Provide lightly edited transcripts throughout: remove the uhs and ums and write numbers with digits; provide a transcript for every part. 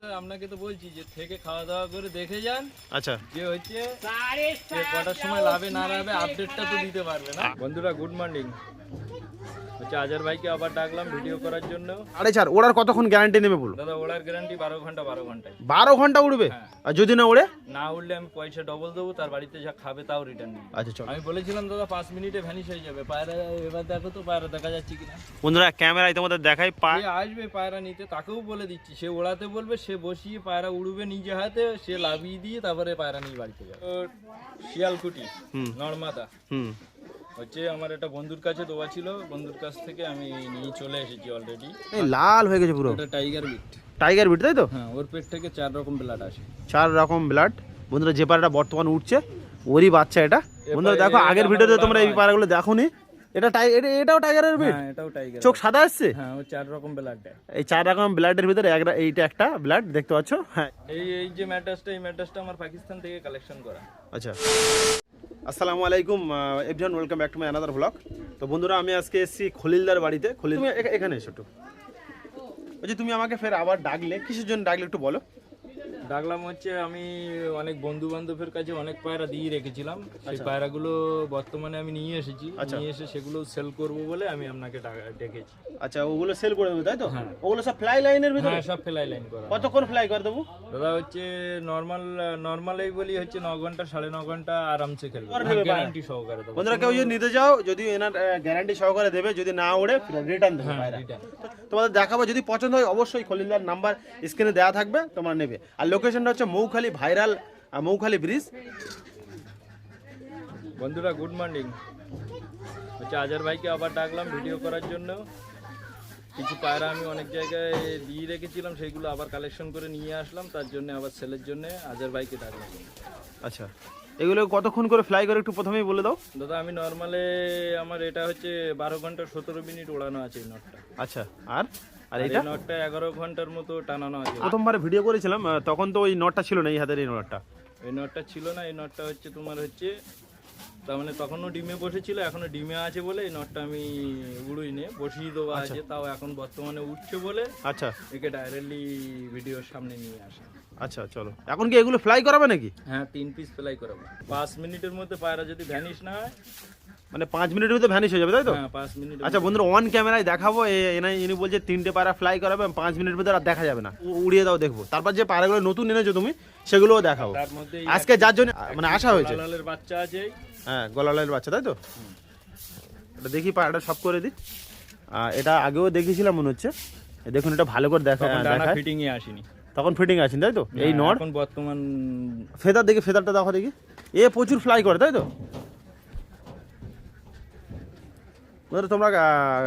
আপনাকে তো বলছি যে থেকে খাওয়া দাওয়া করে দেখে যান। আচ্ছা, যে হচ্ছে যে কটার সময় লাভে না লাভে আপডেটটা তো দিতে পারবে না। বন্ধুরা গুড মর্নিং। হচ্ছে আজার ভাইকে আবার ডাকলাম ভিডিও করার জন্য। আরে স্যার ওড়ার কতক্ষণ গ্যারান্টি নেবে বলো? দাদা ওড়ার গ্যারান্টি 12 ঘন্টা 12 ঘন্টায়। 12 ঘন্টা উড়বে? হ্যাঁ। আর যদি না উড়ে? না উঠলে আমি পয়সা ডবল দেবো, তার বাড়িতে যা খাবে তাও রিটার্ন দিই। আচ্ছা চলো। আমি বলেছিলাম দাদা 5 মিনিটে ভ্যানিশ হয়ে যাবে পায়রা। এবার দেখো তো পায়রা দেখা যাচ্ছে কিনা। বন্ধুরা ক্যামেরায় তোমাদের দেখাই যে আসবে পায়রা নিতে তাকেও বলে দিচ্ছি, সে ওড়াতে বলবে, সে বসিয়ে পায়রা উড়বে নিজে হাতে, সে লাভিয়ে দিয়ে তারপরে পায়রা নিয়ে বাড়িতে যাবে। শিয়ালকুটি নর্মাদা হচ্ছে আমার একটা বন্ধুর কাছে দোয়া ছিল, বন্ধুর কাছ থেকে আমি নিয়ে চলে এসেছি অলরেডি। এই লাল হয়ে গেছে পুরো। ওটা টাইগার বিট। টাইগার বিট তাই তো? হ্যাঁ, ওর পেট থেকে 4 রকম ব্লাড আসে। 4 রকম ব্লাড। বন্ধুরা যে পায়রাটা বর্তমান উঠছে ওরই বাচ্চা এটা। বন্ধুরা দেখো আগের ভিডিওতে তোমরা এই পায়রাগুলো দেখোনি। এটাও টাইগারের বিট? হ্যাঁ, এটাও টাইগার। চোখ সাদা আসছে? হ্যাঁ, ও 4 রকম ব্লাড দেয়। এই 4 রকম ব্লাডের ভিতরে এইটা একটা ব্লাড দেখতে পাচ্ছ। হ্যাঁ, এই যে ম্যাটাসটা, এই ম্যাটাসটা আমার পাকিস্তান থেকে কালেকশন করা। আচ্ছা, আসসালামু আলাইকুম everyone, welcome back to my another blog. তো বন্ধুরা আমি আজকে এসেছি খলিলদার বাড়িতে। তুমি এখানে এসো একটু। বলছি তুমি আমাকে ফের আবার ডাকলে, কিসের জন্য ডাকলে একটু বলো। ডাকলাম হচ্ছে আমি অনেক বন্ধু বান্ধবের কাছে অনেক পায়রা দিয়ে রেখেছিলাম, সেই পায়রাগুলো বর্তমানে আমি নিয়ে এসেছি। নিয়ে এসে সেগুলো সেল করব বলে আমি আপনাকে ডেকেছি। আচ্ছা, ওগুলো সেল করে দেবো তাই তো? ওগুলো সব ফ্লাই লাইনের ভিতরে? হ্যাঁ, সব ফ্লাই লাইন করা। কতক্ষণ ফ্লাই করে দেবো দাদা হচ্ছে নর্মালেই বলি হচ্ছে 9 ঘন্টা 9.5 ঘন্টা আরামসে খেলবে, গ্যারান্টি সহকারে দেবো। বন্ধুরা কেউ যদি নিতে যাও, যদি এনার গ্যারান্টি সহকারে দেবে, যদি না ওড়ে রিটার্ন দেবে পায়রা। তোমাদের দেখাবো, যদি পছন্দ হয় অবশ্যই খলিলদার নাম্বার স্ক্রিনে দেওয়া থাকবে, তোমরা নেবে। আর লোকেশনটা হচ্ছে মৌখালি ভাইরাল মৌখালি ব্রিজ। বন্ধুরা গুড মর্নিং। হচ্ছে আজার ভাইকে আবার ডাকলাম ভিডিও করার জন্য। কিছু পায়রা আমি অনেক জায়গায় দিয়ে রেখেছিলাম, সেইগুলো আবার কালেকশন করে নিয়ে আসলাম, তার জন্য আবার সেলের জন্য আজার ভাইকে ডাকলাম। আচ্ছা, এগুলো কতক্ষণ করে ফ্লাই করে একটু প্রথমেই বলে দাও। দাদা আমি নর্মালে আমার এটা হচ্ছে 12 ঘন্টা 17 মিনিট ওড়ানো আছে এই নটটা। আচ্ছা, আর এইটা নটটা 11 ঘন্টার মতো টানানো আছে। প্রথমবার ভিডিও করেছিলাম তখন তো ওই নটটা ছিল না, এই হাতের এই নটটা। এই নটটা ছিল না, এই নটটা হচ্ছে তোমার হচ্ছে তার মানে তখনও ডিমে বসেছিল, এখনো ডিমে আছে বলে এই নটটা আমি উড়ুই নে বসিয়ে দেওয়া আছে, তাও এখন বর্তমানে উঠছে বলে আচ্ছা একে ডাইরেক্টলি ভিডিওর সামনে নিয়ে আসা। আচ্ছা চলো, এখন কি এগুলো ফ্লাই করাবে নাকি? হ্যাঁ, 3 পিস ফ্লাই করাবো। 5 মিনিটের মধ্যে পায়রা যদি ভ্যানিশ না হয়, মানে 5 মিনিটের মধ্যে ভ্যানিশ হয়ে যাবে তাই তো? হ্যাঁ 5 মিনিট। আচ্ছা বন্ধুরা অন ক্যামেরায় দেখাবো, ইনি বলছে 3টে পায়রা ফ্লাই করাবে 5 মিনিটের মধ্যে, আর দেখা যাবে না, উড়িয়ে দাও দেখবো। তারপর যে পায়রাগুলো নতুন এনেছো তুমি সেগুলোও দেখাবো। তার মধ্যে আজকে যার জন্য মানে আসা হয়েছে, লালের বাচ্চা আছে। হ্যাঁ গলালের বাচ্চা তাই তো? এটা দেখি পায়রাটা সব করে দিই। এটা আগেও দেখিয়েছিলাম মনে হচ্ছে। দেখুন এটা ভালো করে দেখা ফিটিং এ আসেনি, তখন ফিটিং আসেনি তাই তো? এই নট এখন বর্তমান ফেদার দেখি, ফেদারটা দেখো দেখি। এ প্রচুর ফ্লাই করে তাই তো? তোমরা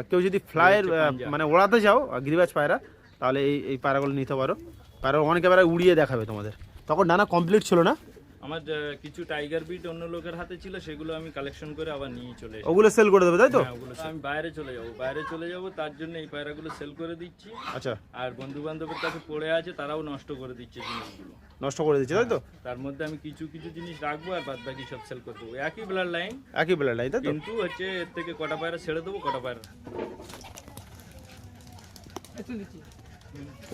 কেউ যদি ফ্লাইয়ের মানে ওড়াতে চাও গিরিবাজ পায়রা, তাহলে এই পায়রাগুলো নিতে পারো। পায়রা অনেক পায়রা উড়িয়ে দেখাবে তোমাদের। তখন ডানা কমপ্লিট ছিল না। আমার কিছু টাইগার বিট অন্য লোকের হাতে ছিল, সেগুলো আমি কালেকশন করে আবার নিয়ে চলে এসেছি। ওগুলো সেল করে দেবে তাই তো? আমি বাইরে চলে যাব, তার জন্য এই পায়রাগুলো সেল করে দিচ্ছি। আচ্ছা, আর বন্ধু বান্ধবের কাছে পড়ে আছে, তারাও নষ্ট করে দিচ্ছে জিনিসগুলো। নষ্ট করে দিচ্ছে তাই তো? তার মধ্যে আমি কিছু জিনিস রাখবো আর বাদ বাকি সব সেল করে দেবো। একই ব্লাড লাইন, একই ব্লাড লাইন তাই তো? কিন্তু হচ্ছে এর থেকে কটা পায়রা ছেড়ে দেবো, কটা পায়রা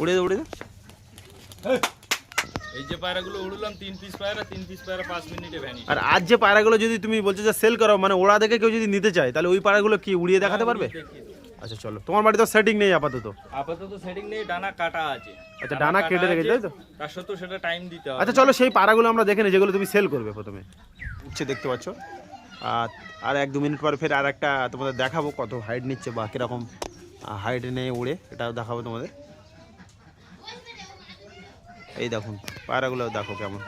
উড়ে দে উড়ে দে। এই যে পায়রাগুলো উড়লাম 3 পিস পায়রা 5 মিনিটে ভ্যানিশ। আর আজ যে পায়রাগুলো যদি তুমি বলছো যে সেল করো, মানে ওড়া দেখে কেউ যদি নিতে চায়, তাহলে ওই পায়রাগুলো কি উড়িয়ে দেখাতে পারবে? আচ্ছা চলো, তোমার বাড়িতে সেটিং নেই আপাতত? আপাতত সেটিং নেই, ডানা কাটা আছে। আচ্ছা, ডানা কেটে রেখেছে তাই তো? তার সত্ত্বেও সেটা টাইম দিতে হবে। আচ্ছা চলো, সেই পায়রাগুলো আমরা দেখে নিই যেগুলো তুমি সেল করবে প্রথমে। উঠছে দেখতে পাচ্ছ। আর 1-2 মিনিট পর ফের আর একটা তোমাদের দেখাবো কত হাইট নিচ্ছে বা কীরকম হাইট নিয়ে উড়ে, এটাও দেখাবো তোমাদের। এই দেখুন পায়রাগুলো দেখো কেমন,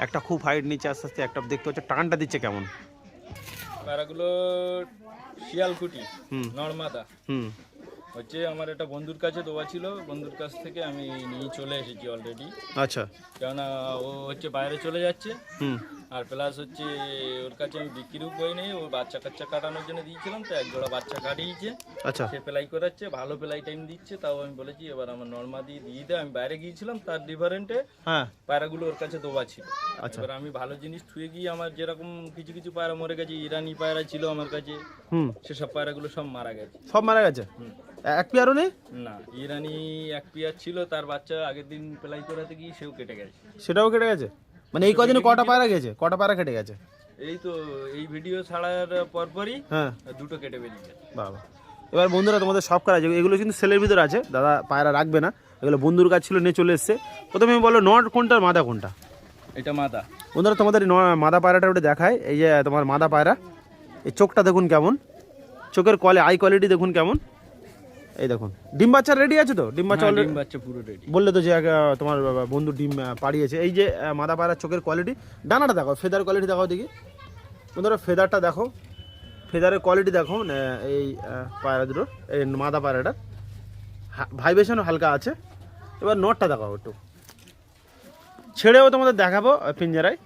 একটা খুব হাইট নিচ্ছে আস্তে আস্তে, একটা দেখতে পাচ্ছ টানটা দিচ্ছে কেমন। পায়রাগুলো শিয়ালকুটি নর্মাদা হচ্ছে আমার একটা বন্ধুর কাছে দেওয়া ছিল, বন্ধুর কাছ থেকে আমি নিয়ে চলে এসেছি অলরেডি। আচ্ছা, কেননা ও হচ্ছে বাইরে চলে যাচ্ছে, আর প্লাস হচ্ছে ওর কাছে আমি বিক্রিও করি নেই, ও বাচ্চা কাচ্চা কাটানোর জন্য দিয়েছিলাম, তো 1 জোড়া বাচ্চা কাটিয়েছে। আচ্ছা, সে প্লাই করাচ্ছে, ভালো প্লাই টাইম দিচ্ছে, তাও আমি বলেছি এবার আমার নর্মাদি দিয়ে দেয়। আমি বাইরে গিয়েছিলাম, তার ডিফারেন্টে হ্যাঁ পায়রাগুলো ওর কাছে দেওয়া ছিল। আচ্ছা, এবার আমি ভালো জিনিস থুয়ে গিয়ে আমার যেরকম কিছু পায়রা মরে গেছে, ইরানি পায়রা ছিল আমার কাছে, সেসব পায়রাগুলো সব মারা গেছে। সব মারা গেছে? এক পেয়ারও নেই? না, ইরানি এক পেয়ার ছিল, তার বাচ্চা আগের দিন প্লাই করাতে গিয়ে সেও কেটে গেছে। সেটাও কেটে গেছে? মানে এই কদিনে কটা পায়রা গেছে, কটা পায়রা কেটে গেছে? এই তো এই ভিডিও ছাড়ার পরপরই হ্যাঁ, দুটো কেটে বেরিয়ে গেছে। বাবা। এবার বন্ধুরা তোমাদের সব কাজ এগুলো কিন্তু সেলের ভিতরে আছে, দাদা পায়রা রাখবে না, এগুলো বন্ধুর কাজ ছিল নিয়ে চলে এসছে। প্রথমে আমি বলো নট কোনটা আর মাদা কোনটা? এটা মাদা। বন্ধুরা তোমাদের মাদা পায়রাটা ওটা দেখায়, এই যে তোমার মাদা পায়রা, এই চোখটা দেখুন কেমন, চোখের আই কোয়ালিটি দেখুন কেমন, এই দেখুন। ডিম বাচ্চা রেডি আছে তো? ডিম বাচ্চা ডিম বাচ্চা পুরো রেডি। বললে তো যে তোমার বন্ধু ডিম পাড়িয়েছে। এই যে মাদা পায়রার চোখের কোয়ালিটি, ডানাটা দেখো, ফেদার কোয়ালিটি দেখাও দেখি বন্ধুরা, ফেদারটা দেখো, ফেদারের কোয়ালিটি দেখো। এই পায়রা দুটো, এই মাদা পায়রাটা ভাইব্রেশনও হালকা আছে। এবার নটটা দেখাও একটু, ছেড়েও তোমাদের দেখাবো পিঞ্জারায়।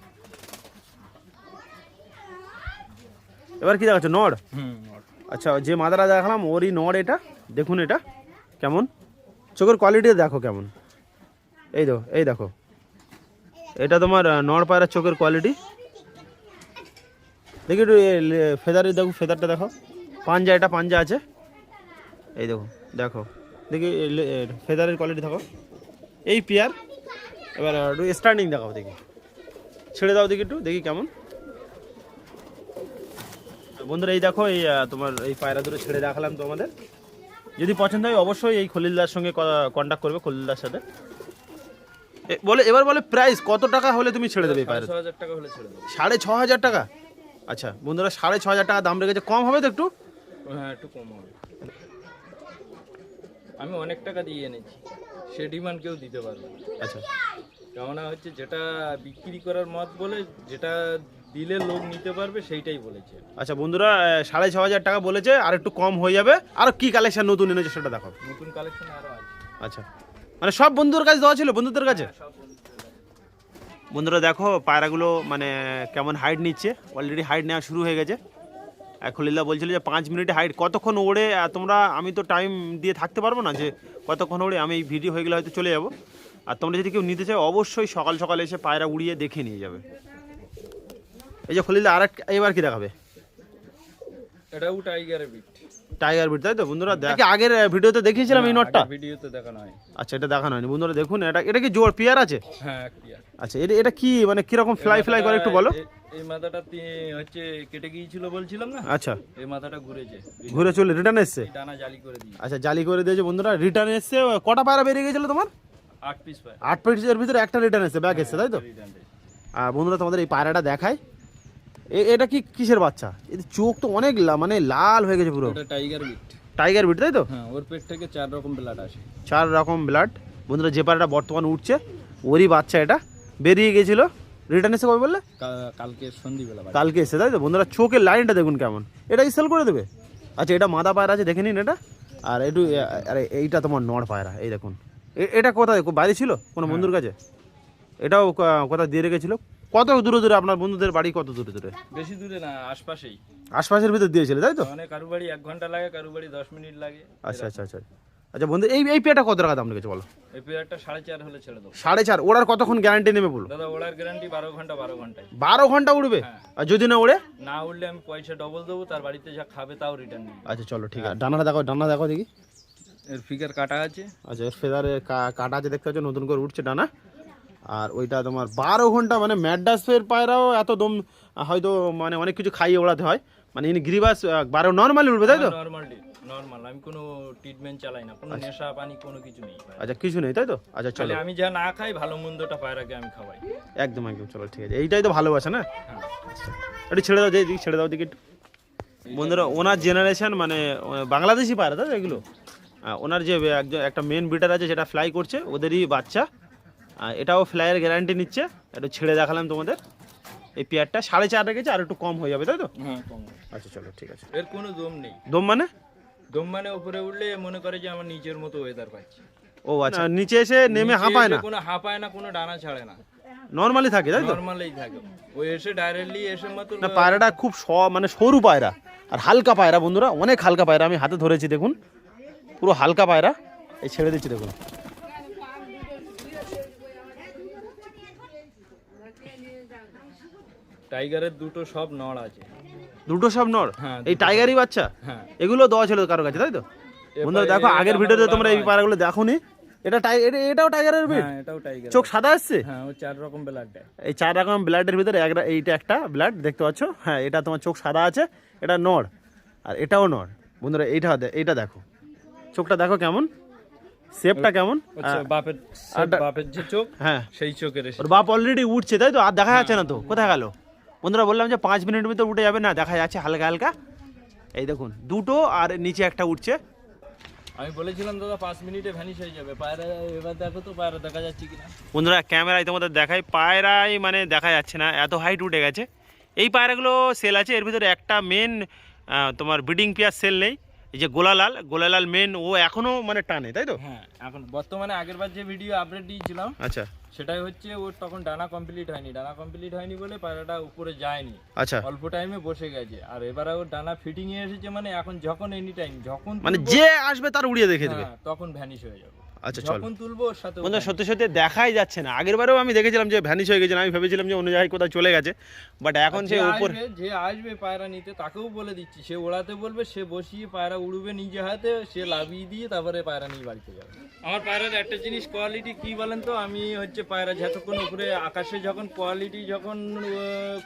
এবার কি দেখাচ্ছ? নড়। আচ্ছা, যে মাদারা দেখালাম ওরই নড় এটা, দেখুন এটা কেমন, চোখের কোয়ালিটি দেখো কেমন। এই দেখো এটা তোমার নড় পায়রার চোখের কোয়ালিটি। দেখি একটু ফেদারে দেখো, ফেদারটা দেখো, পাঞ্জা, এটা পাঞ্জা আছে, এই দেখো, দেখো দেখি ফেদারের কোয়ালিটি দেখো। এই পেয়ার। এবার একটু স্টার্নিং দেখাও দেখি, ছেড়ে দাও দেখি একটু, দেখি কেমন। বন্ধুরা এই দেখো, এই তোমার এই পায়রা দুটো ছেড়ে দেখালাম তোমাদের। যদি পছন্দ হয় অবশ্যই এই খলিলদার সঙ্গে কন্ট্যাক্ট করবে, খলিলদার সাথে। এবার বলে প্রাইস কত টাকা হলে তুমি ছেড়ে দেবে? 6,500 টাকা হলে ছেড়ে দেবো। 6,500 টাকা? আচ্ছা বন্ধুরা, 6,500 টাকা দাম রেখেছে, কম হবে তো একটু? হ্যাঁ, একটু কম হবে। আমি অনেক টাকা দিয়ে এনেছি, সে ডিমান্ড কেউ দিতে পারবে না। আচ্ছা, কেননা হচ্ছে যেটা বিক্রি করার মত বলে, যেটা দিলে লোক নিতে পারবে সেইটাই বলেছে। আচ্ছা বন্ধুরা, 6,500 টাকা বলেছে, আর একটু কম হয়ে যাবে। আর কি কালেকশন নতুন এনেছে সেটা দেখো। নতুন কালেকশন আরো আছে। আচ্ছা, মানে সব বন্ধুদের কাছে দেওয়া ছিল, বন্ধুদের কাছে? সব বন্ধুরা দেখো পায়রাগুলো মানে কেমন হাইট নিচ্ছে, অলরেডি হাইট নেওয়া শুরু হয়ে গেছে। খলিলদা বলছিল যে 5 মিনিটে হাইট, কতক্ষণ ওড়ে তোমরা, আমি তো টাইম দিয়ে থাকতে পারবো না যে কতক্ষণ ওড়ে, আমি এই ভিডিও হয়ে গেলে হয়তো চলে যাব। আর তোমরা যদি কেউ নিতে চাও অবশ্যই সকাল সকাল এসে পায়রা উড়িয়ে দেখে নিয়ে যাবে। এই যে খলিলদা আর এবার কি দেখাবে? এটাও টাইগারের বিট। টাইগার বিট, তাই তো বন্ধুরা? দেখে আগের ভিডিওতে দেখিয়েছিলাম এই নটটা। ভিডিওতে দেখানো হয়। আচ্ছা, এটা দেখানো হয়নি বন্ধুরা, দেখুন এটা কি জোর পেয়ার আছে? হ্যাঁ, এক পেয়ার। আচ্ছা, এটা কি মানে কিরকম ফ্লাই করে একটু বলো। এই মাথাটা হচ্ছে কেটে গিয়েছিল বলছিলাম না। আচ্ছা, এই মাথাটা ঘুরে চলে রিটার্ন এসছে। ডানা জালি করে দিই। আচ্ছা, জালি করে দিয়েছে বন্ধুরা, রিটার্ন এসছে। কটা পায়রা বেরিয়ে গেছিল তোমার? 8 পিস পায়। 8 পিসের ভিতরে একটা রিটার্ন এসছে, ব্যাগ এসছে, তাই তো? আর বন্ধুরা তোমাদের এই পায়রাটা দেখায়, এটা কি কিসের বাচ্চা? এর চোখ তো অনেক মানে লাল হয়ে গেছে পুরো। এটা টাইগার বিট। টাইগার বিট, তাই তো? হ্যাঁ, ওর পেট থেকে 4 রকম ব্লাড আসে। 4 রকম ব্লাড। বন্ধুরা যে পায়রাটা বর্তমানে উঠছে ওরই বাচ্চা, এটা বেরিয়ে গেছিল, রিটার্ন এসে কবে বললে? কালকে সন্ধ্যাবেলা। কালকে এসে, তাই তো? বন্ধুরা চোখের লাইনটা দেখুন কেমন, এটা কি সেল করে দেবে? আচ্ছা, এটা মাদা পায়রা আছে, দেখে নিন এটা। আর একটু আরে এইটা তোমার নড় পায়রা, এই দেখুন। এটা কোথায় বাইরে ছিল কোনো বন্ধুর কাছে? এটাও কোথায় দিয়ে রেখেছিল? কত দূরে আপনার বন্ধুদের বাড়ি? কত দূরে? বেশি দূরে না, আশপাশেই। আশপাশের ভিতর দিয়েছিল, তাই তো? মানে কারু বাড়ি 1 ঘন্টা লাগে, কারু বাড়ি 10 মিনিট লাগে। আচ্ছা। আচ্ছা বন্ধু, এই পেয়ারটা কত টাকা দাম রেখেছে বলো? এই পেয়ারটা 4.5 হলে ছেড়ে দেবো। 4.5? ওড়ার কতক্ষণ গ্যারান্টি নেবে বলো? দাদা, ওড়ার গ্যারান্টি 12 ঘন্টা। 12 ঘন্টায় 12 ঘন্টা উড়বে? আর যদি না উড়ে? না উড়লে আমি পয়সা ডবল দেবো, তার বাড়িতে যা খাবে তাও রিটার্ন নিই। আচ্ছা চলো, ঠিক আছে। ডানা দেখো দেখি। এর ফিগার কাটা আছে। আচ্ছা, এর ফেদারে কাটা আছে, দেখতে পাচ্ছ, নতুন করে উঠছে ডানা। আর ওইটা তোমার 12 ঘন্টা, মানে ম্যাডাসের পায়রাও এত দম হয়তো, মানে অনেক কিছু খাইয়ে ওড়াতে হয়, মানে ইনি গিরিবাস 12 নর্মালি উঠবে, তাই তো? নরমাল, আমি কোনো ট্রিটমেন্ট চালাই না, কোনো নেশা পানি কোনো কিছু নেই। আচ্ছা, কিছু নেই, তাই তো? আচ্ছা চলো, আমি যা না খাই ভালো মন্দটা পায়রাকে আমি খাওয়াই। একদম চলো, ঠিক আছে। এইটাই তো ভালোবাসা না? হ্যাঁ। একটু ছেড়ে দাও দিকে একটু। বন্ধুরা ওনার জেনারেশন মানে বাংলাদেশি পায়রা, তাই তো এগুলো? ওনার যে একটা মেন ব্রিডার আছে যেটা ফ্লাই করছে, ওদেরই বাচ্চা। এটাও ফ্লাইয়ের গ্যারান্টি নিচ্ছে। একটু ছেড়ে দেখালাম তোমাদের। এই পেয়ারটা 4.5 রেখেছে, আর একটু কম হয়ে যাবে, তাই তো? হ্যাঁ, কম। আচ্ছা চলো, ঠিক আছে। এর কোনো দম নেই। দম মানে উপরে উঠলে মনে করে যে আমার নিচের মতো ওয়েদার পাচ্ছি। ও আচ্ছা, নিচে এসে নেমে হাঁপায় না? কোনো হাঁপায় না, কোনো ডানা ছাড়ে না, নরমালি থাকে, তাই তো? নরমালি থাকে। ওই এসে ডাইরেক্টলি এসে মতো না, পায়রাটা খুব মানে সরু পায়রা, আর হালকা পায়রা বন্ধুরা, অনেক হালকা পায়রা। আমি হাতে ধরেছি, দেখুন পুরো হালকা পায়রা। এই ছেড়ে দিচ্ছি, দেখুন। টাইগারের দুটো সব নড় আছে। দুটো সব নড়? হ্যাঁ, এই টাইগারই বাচ্চা? হ্যাঁ। এগুলো দেওয়া ছিল কারো কাছে, তাই তো? বন্ধুরা দেখো আগের ভিডিওতে তোমরা এই পায়রাগুলো দেখোনি, এটাও টাইগারের ব্রিড। হ্যাঁ এটাও টাইগার। চোখ সাদা আসছে। হ্যাঁ ও 4 রকম ব্লাড দেয়। এই 4 রকম ব্লাডের ভিতরে এইটা একটা ব্লাড দেখতে পাচ্ছ। হ্যাঁ এটা তোমার চোখ সাদা আছে, এটা নড়, আর এটাও নড়। বন্ধুরা এইটা দেখো, চোখটা দেখো কেমন, শেপটা কেমন। বাপের যে চোখ, হ্যাঁ সেই চোখের এসে ওর বাপ অলরেডি উঠছে তাই তো, আর দেখা যাচ্ছে না তো, কোথায় গেল? বন্ধুরা বললাম যে 5 মিনিটের ভিতরে উঠে যাবে, না দেখা যাচ্ছে হালকা হালকা। এই দেখুন দুটো, আর নিচে একটা উঠছে। আমি বলেছিলাম দাদা 5 মিনিটে ভ্যানিশ হয়ে যাবে পায়রা। এবার দেখো তো পায়রা দেখা যাচ্ছে কিনা। বন্ধুরা ক্যামেরায় তোমাদের দেখাই, পায়রাই মানে দেখা যাচ্ছে না, এত হাইট উঠে গেছে। এই পায়রাগুলো সেল আছে, এর ভিতরে একটা মেন তোমার ব্রিডিং পেয়ার সেল নেই। এই যে গোলালাল মেন, ও এখনো মানে টানে তাই তো? হ্যাঁ এখন বর্তমানে আগেরবার যে ভিডিও আপডেট দিয়েছিলাম, আচ্ছা সেটাই হচ্ছে ওর তখন ডানা কমপ্লিট হয়নি বলে পায়রাটা উপরে যায়নি, আচ্ছা, অল্প টাইমে বসে গেছে। আর এবারে ওর ডানা ফিটিং এ এসেছে, মানে এখন যখন এনি টাইম যখন মানে যে আসবে তার উড়িয়ে দেখে দেবে, তখন ভ্যানিশ হয়ে যাবে। আচ্ছা চলো, যখন তুলবো ওর সাথে বন্ধুরা সত্যি সত্যি দেখাই যাচ্ছে না। আগের বারেও আমি দেখেছিলাম যে ভ্যানিশ হয়ে গেছে, আমি ভেবেছিলাম যে অন্য জায়গায় কোথাও চলে গেছে, বাট এখন সে উপর যে আসবে পায়রা নিতে তাকেও বলে দিচ্ছি, সে ওড়াতে বলবে, সে বসিয়ে পায়রা উড়বে নিজে হাতে, সে লাভিয়ে দিয়ে তারপরে পায়রা নিয়ে বাড়িতে যাবে। আমার পায়রার একটা জিনিস কোয়ালিটি কি বলেন তো, আমি হচ্ছে পায়রা যতক্ষণ উপরে আকাশে যখন কোয়ালিটি যখন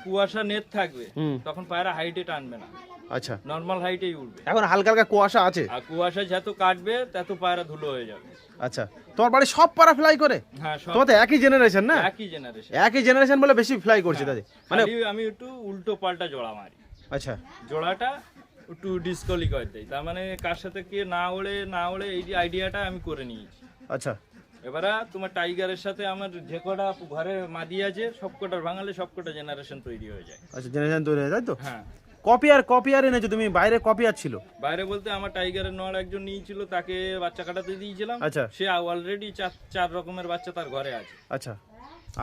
কুয়াশা নেট থাকবে, তখন পায়রা হাইটে টানবে না, আচ্ছা নরমাল হাইটেই উঠবে। এখন হালকা হালকা কুয়াশা আছে, আর কুয়াশা যত কাটবে তত পায়রা ধুলো হয়ে যাবে। আচ্ছা তোমার বাড়ি সব পায়রা ফ্লাই করে? হ্যাঁ সব তোমার তো একই জেনারেশন না? একই জেনারেশন বলে বেশি ফ্লাই করছে তাদের, মানে আমি একটু উল্টো পাল্টা জোড়া মারি। আচ্ছা জোড়াটা একটু ডিসকলি করে দেয়, তার মানে কার সাথে কে না ওড়ে এই আইডিয়াটা আমি করে নিয়েছি। আচ্ছা এবারে তোমার টাইগারের সাথে আমার যে কটা ঘরে মাদি আছে সব কটার ভাঙালে সব কটা জেনারেশন তৈরি হয়ে যায়। আচ্ছা জেনারেশন তৈরি হয়ে যায় তো? হ্যাঁ কপিয়ার এনেছো তুমি? বাইরে কপিয়ার ছিল? বাইরে বলতে আমার টাইগারের নড় একজন নিয়েছিল, তাকে বাচ্চা কাটাতে দিয়েছিলাম। আচ্ছা সে অলরেডি 4 রকমের বাচ্চা তার ঘরে আছে। আচ্ছা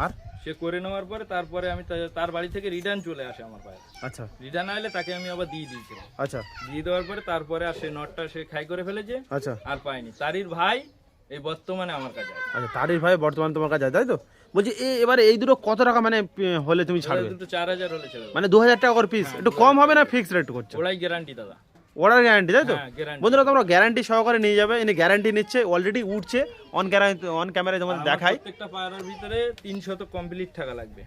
আর সে করে নেওয়ার পরে তারপরে আমি তার বাড়ি থেকে রিটার্ন চলে আসে আমার পায়ে। আচ্ছা রিটার্ন আইলে তাকে আমি আবার দিয়ে দিয়েছিলাম। আচ্ছা দিয়ে দেওয়ার পরে তারপরে আর সে নটটা সে খাই করে ফেলেছে, আচ্ছা আর পায়নি। তারির ভাই এই বর্তমানে আমার কাছে আছে। আচ্ছা তারির ভাই বর্তমানে তোমার কাছে আছে তাই তো? বলছি এবারে এই দুটো কত টাকা মানে হলে তুমি ছাড়বে? দুটো 4000 হলে ছেড়ে দেবো। মানে 2000 টাকা করে পিস, একটু কম হবে না? ফিক্স রেট করছো? ওরাই গ্যারান্টি দাদা, অর্ডার গ্যারান্টি তাই তো? হ্যাঁ গ্যারান্টি। বন্ধুরা তোমরা গ্যারান্টি সহকারে নিয়ে যাবে, ইনি গ্যারান্টি নিচ্ছে, অলরেডি উঠছে অন ক্যামেরায় তোমাদের দেখাই। প্রত্যেকটা পায়রার ভিতরে 300 তো কমপ্লিট থাকা লাগবে।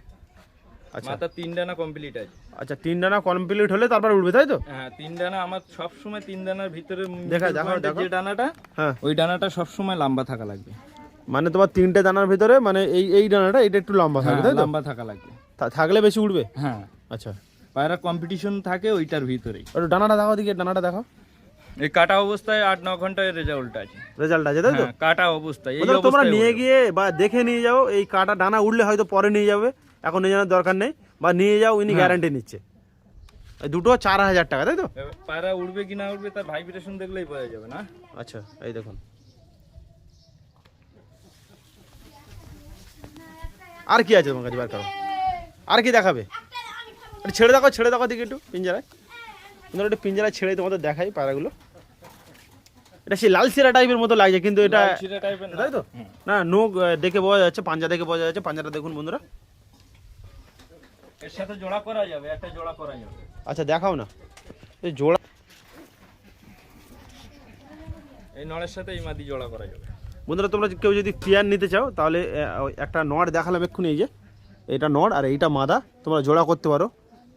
আচ্ছা মাথা 3 ডানা কমপ্লিট আছে। আচ্ছা 3 ডানা কমপ্লিট হলে তারপর উঠবে তাই তো? হ্যাঁ 3 ডানা আমার সব সময় 3 ডানার ভিতরে দেখো যে ডানাটা, হ্যাঁ ওই ডানাটা সব সময় লম্বা থাকা লাগবে। মানে তোমার 3টে দানার ভিতরে মানে এই ডানাটা এটা একটু লম্বা থাকবে তাই তো? লম্বা থাকা লাগবে, থাকলে বেশি উঠবে। হ্যাঁ আচ্ছা পায়রা কম্পিটিশন থাকে ওইটার ভিতরেই। একটু ডানাটা দেখাও দিকে, ডানাটা দেখাও। এই কাটা অবস্থায় 8-9 ঘন্টায় রেজাল্ট আছে। রেজাল্ট আছে তাই তো? কাটা অবস্থায় এই তোমরা অবস্থায় নিয়ে গিয়ে বা দেখে নিয়ে যাও, এই কাটা ডানা উঠলে হয়তো পরে নিয়ে যাবে, এখন নিয়ে যাওয়ার দরকার নেই, বা নিয়ে যাও, ইনি গ্যারান্টি নিচ্ছে। এই দুটো 4000 টাকা তাই তো? পায়রা উঠবে কি না উঠবে তার ভাইব্রেশন দেখলেই বোঝা যাবে না? আচ্ছা এই দেখুন, আর কি আছে তোমার কাছে বার করো, আর কি দেখাবে? ছেড়ে দেখো দিকে একটু পিঞ্জারায়, একটু পিঞ্জারায় ছেড়ে তোমাদের দেখাই পায়রাগুলো। এটা সেই লাল সিরা টাইপের মতো লাগছে, কিন্তু এটা চিরা টাইপের তাই তো না? নোক দেখে বোঝা যাচ্ছে, পাঞ্জা দেখে বোঝা যাচ্ছে। পাঞ্জাটা দেখুন বন্ধুরা, এর সাথে জোড়া করা যাবে, একটা জোড়া করা যাবে। আচ্ছা দেখাও না এই জোড়া, এই নড়ের সাথে এই মাদি জোড়া করা যাবে। বন্ধুরা তোমরা কেউ যদি পেয়ার নিতে চাও তাহলে একটা নড় দেখালাম এক্ষুনি, এই যে এটা নড় আর এইটা মাদা, তোমরা জোড়া করতে পারো।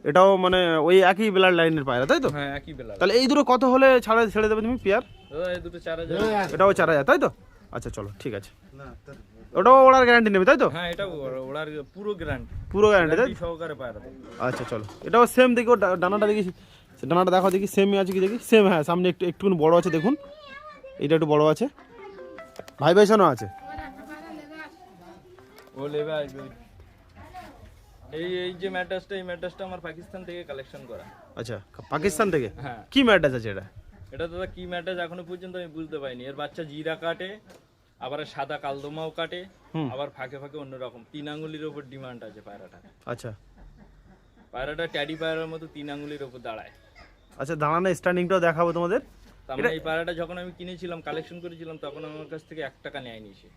এটাও মানে ওই একই ব্লাড লাইনের পায়রা তাই তো? হ্যাঁ একই বেলা। তাহলে এই দুটো কত হলে ছেড়ে দেবে তুমি পেয়ার? দাদা এই দুটো 4000। এটাও 4000 তাই তো? আচ্ছা চলো ঠিক আছে, ওটাও ওড়ার গ্যারান্টি নেবে তাই তো? হ্যাঁ এটা ওড়ার পুরো গ্যারান্টি, পুরো গ্যারান্টি তাই? সহকারে পায়রা। আচ্ছা চলো, এটাও সেম দেখি, ডানাটা দেখি, ডানাটা দেখো দেখি সেমই আছে কি দেখি। সেম, হ্যাঁ সামনে একটুখানি বড় আছে দেখুন, এটা একটু বড় আছে, ভাইব্রেশনও আছে। ও লেবে আসবে। এই যে ম্যাটাসটা, এই ম্যাটাসটা আমার পাকিস্তান থেকে কালেকশন করা। আচ্ছা পাকিস্তান থেকে? হ্যাঁ। কি ম্যাটাস আছে এটা? এটা দাদা কি ম্যাটাস এখনো পর্যন্ত আমি বুঝতে পারিনি। এর বাচ্চা জিরা কাটে, আবার সাদা কালদমাও কাটে, আবার ফাঁকে ফাঁকে অন্যরকম 3 আঙ্গুলির উপর ডিমান্ড আছে পায়রাটা। আচ্ছা পায়রাটা ট্যাডি পায়রার মতো 3 আঙ্গুলির উপর দাঁড়ায়। আচ্ছা দাঁড়ানো স্ট্যান্ডিংটাও দেখাবো তোমাদের। তার এই পায়রাটা যখন আমি কিনেছিলাম, কালেকশন করেছিলাম, তখন আমার কাছ থেকে 1 টাকা নেয়নি সে।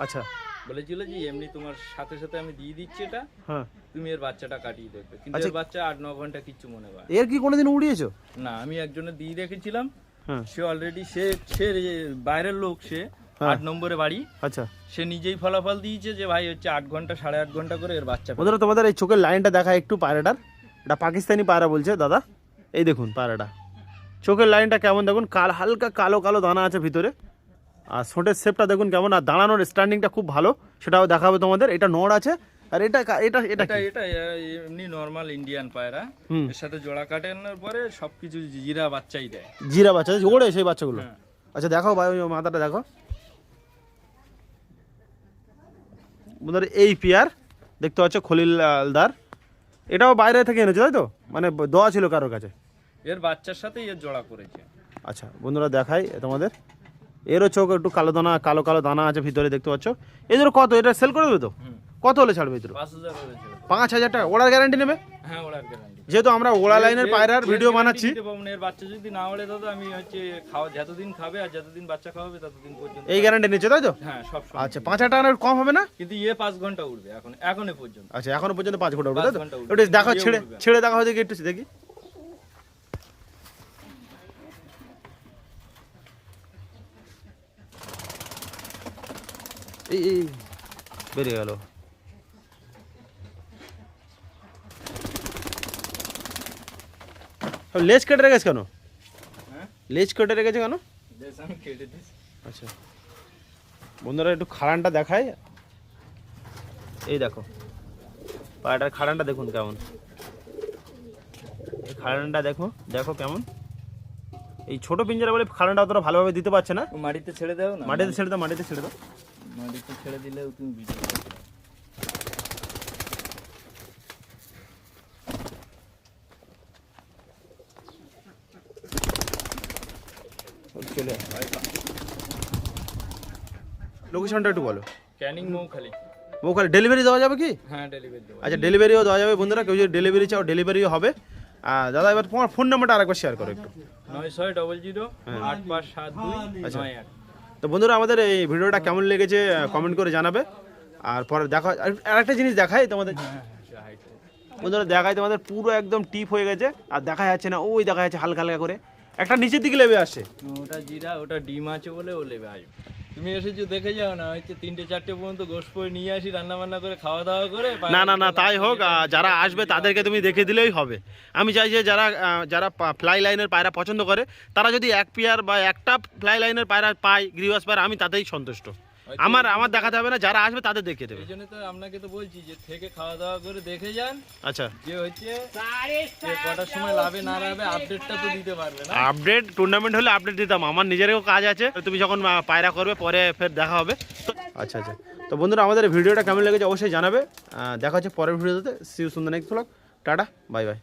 আচ্ছা বলেছিল যে এমনি তোমার সাথে সাথে আমি দিয়ে দিচ্ছি এটা, হ্যাঁ তুমি এর বাচ্চাটা কাটিয়ে দেখবে। কিন্তু এর বাচ্চা 8-9 ঘন্টা কিচ্ছু মনে হয়। এর কি কোনোদিন উড়িয়েছো? না, আমি একজনের দিয়ে রেখেছিলাম, হ্যাঁ সে অলরেডি সে সে বাইরের লোক, সে 8 নম্বরে বাড়ি। আচ্ছা সে নিজেই ফলাফল দিয়েছে যে ভাই হচ্ছে 8 ঘন্টা 8.5 ঘন্টা করে এর বাচ্চা। বন্ধুরা তোমাদের এই চোখের লাইনটা দেখা একটু পায়রাটার, এটা পাকিস্তানি পায়রা বলছে দাদা। এই দেখুন পায়রাটা, চোখের লাইনটা কেমন দেখুন, হালকা কালো কালো দানা আছে ভিতরে, আর ছোটের শেপটা দেখুন কেমন, আর দাঁড়ানোর স্ট্যান্ডিংটা খুব ভালো, সেটাও দেখাবে তোমাদের। এটা নড় আছে, আর এটা এটা এটা এটা এটা এমনি নরমাল ইন্ডিয়ান পায়রা, এর সাথে জোড়া কাটানোর পরে সবকিছু জিরা বাচ্চাই দেয়। জিরা বাচ্চা ওড়ে সেই বাচ্চাগুলো? হ্যাঁ। আচ্ছা দেখাও ভাই ওই মাথাটা দেখো বন্ধুরা, এই পেয়ার দেখতে পাচ্ছ খলিলদার, এটাও বাইরে থেকে এনেছে তাই তো, মানে দেওয়া ছিল কারোর কাছে? এর বাচ্চার সাথে এর জোড়া করেছে। আচ্ছা বন্ধুরা দেখাই তোমাদের, এরও চোখ একটু কালো দানা, কালো কালো দানা আছে ভিতরে দেখতে পাচ্ছ। এদের কত, এটা সেল করে দেবে তো? কত হলে ছাড়বে এদের? 5000 হয়েছে। 5000 টাকা ওড়ার গ্যারান্টি নেবে? হ্যাঁ, ওড়ার গ্যারান্টি। যেহেতু আমরা ওড়া লাইনের পায়রার ভিডিও বানাচ্ছি, এর বাচ্চা যদি না ওড়ে দাদা, আমি হচ্ছে খাওয়া যতদিন খাবে আর যতদিন বাচ্চা খাওয়াবে ততদিন পর্যন্ত এই গ্যারান্টি নিচ্ছে তাই তো? হ্যাঁ সব। আচ্ছা 5000 টাকার কম হবে না? কিন্তু 5 ঘন্টা উঠবে এখনো পর্যন্ত। আচ্ছা এখনো পর্যন্ত 5 ঘন্টা উঠবে তাই তো? 5 ঘন্টা উঠবে। ওটা দেখো, ছেড়ে উঠবে। ছেড়ে দেখা হয় দেখি, একটু দেখি। এই এই বেরিয়ে গেল। লেজ কেটে রেখেছে কেন? হ্যাঁ, লেজ কেটে রেখেছে কেন? বেশ আমি কেটে দিয়েছি। আচ্ছা বন্ধুরা একটু খাড়ানটা দেখায়, এই দেখো পায়রাটার খাড়ানটা দেখুন কেমন, এই খাড়ানটা দেখো দেখো কেমন। এই ছোট পিঞ্জরা বলে খাড়ানটা অতটা ভালোভাবে দিতে পারছে না। মাটিতে ছেড়ে দাও না। মাটিতে ছেড়ে দাও, মাটিতে ছেড়ে দাও। মাটিতে ছেড়ে দিলেও তুমি ভিডিও করতে পারো। চলে লোকেশনটা একটু বলো। ক্যানিং মৌখালি। ওখানে ডেলিভারি দেওয়া যাবে কি? হ্যাঁ, ডেলিভারি দেবো। আচ্ছা ডেলিভারিও দেওয়া যাবে বন্ধুরা, কেউ যদি ডেলিভারি চাও ডেলিভারিও হবে। দাদা এবার তোমার ফোন নাম্বারটা আরেকবার শেয়ার করো একটু। 9600 8572 98। তো বন্ধুরা আমাদের এই ভিডিওটা কেমন লেগেছে কমেন্ট করে জানাবে। আর পরে দেখা, আর একটা জিনিস দেখাই তোমাদের বন্ধুরা, দেখাই তোমাদের পুরো একদম টিপ হয়ে গেছে, আর দেখা যাচ্ছে না, ওই দেখা যাচ্ছে হালকা হালকা করে একটা নিচের দিকে লেবে আসছে। ওটা জিরা, ওটা ডিম আছে বলে ও লেবে আসবে। তুমি এসেছো দেখে যাও না, হয়তো 3টে 4টে পর্যন্ত গোশ করে নিয়ে আসি, রান্না বান্না করে খাওয়া দাওয়া করে। না না না তাই হোক, যারা আসবে তাদেরকে তুমি দেখে দিলেই হবে। আমি চাই যে যারা ফ্লাই লাইনের পায়রা পছন্দ করে, তারা যদি এক পেয়ার বা একটা ফ্লাই লাইনের পায়রা পায়, গ্রিবাস পায়রা, আমি তাতেই সন্তুষ্ট। আমার দেখাতে হবে না, যারা আসবে তাদের দেখিয়ে দেবে। এই জন্য তো আপনাকে তো বলছি যে থেকে খাওয়া দাওয়া করে দেখে যান। আচ্ছা যে হচ্ছে কটার সময় লাভে না লাভে আপডেটটা তো দিতে পারবে না। আপডেট টুর্নামেন্ট হলে আপডেট দিতাম, আমার নিজেরও কাজ আছে। তুমি যখন পায়রা করবে পরে ফের দেখা হবে। আচ্ছা আচ্ছা, তো বন্ধুরা আমাদের ভিডিওটা কেমন লেগেছে অবশ্যই জানাবে। দেখা হচ্ছে পরের ভিডিওতে। সি ইউ সুন্দর next blog. Tata, bye bye.